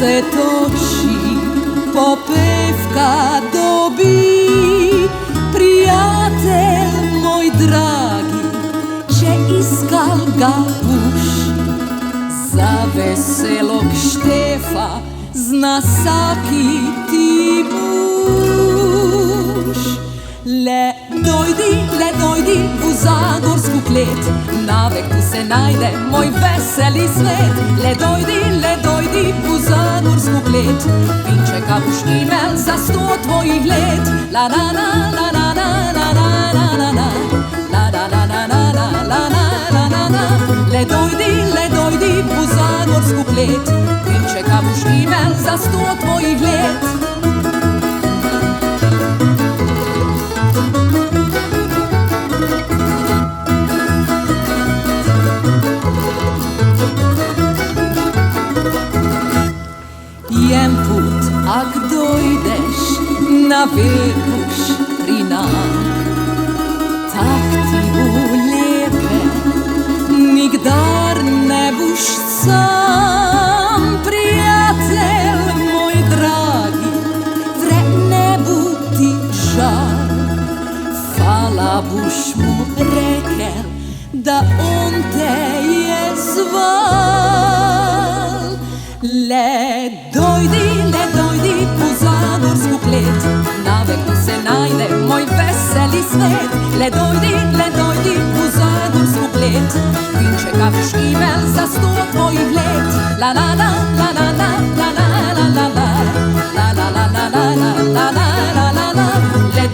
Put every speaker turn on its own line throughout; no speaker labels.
se toči, popevka dobi. Prijatelj moj dragi, če iskal ga buš, za veselog Štefa zna saki ti muž. Le dojdi u zagorsku klet, na veku se najde moj veseli svet. Le dojdi u zagorsku klet, vinčeka boš imel za 100 tvojih let. La la la la la la la la la la la la la la la la la la la. Le dojdi u zagorsku klet, vinčeka boš imel za 100 tvojih let. Jem put, ak dojdeš na Virkuš pri nam, tak ti bo lepe, nikdar ne boš sam. Prijatelj moj dragi, vre ne bo ti žal, hvala boš mu rekel, da on te je zval. Le dojdi u zagorsku klet, na veku se najde moj veseli svet. Le dojdi u zagorsku klet, vinčeka boš imel za 100 tvojih let. La la la la la la la la la la la la la la la la la la la la. Le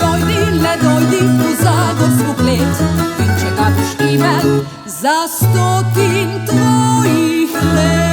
dojdi u zagorsku klet, vinčeka boš imel za 100 tvojih let.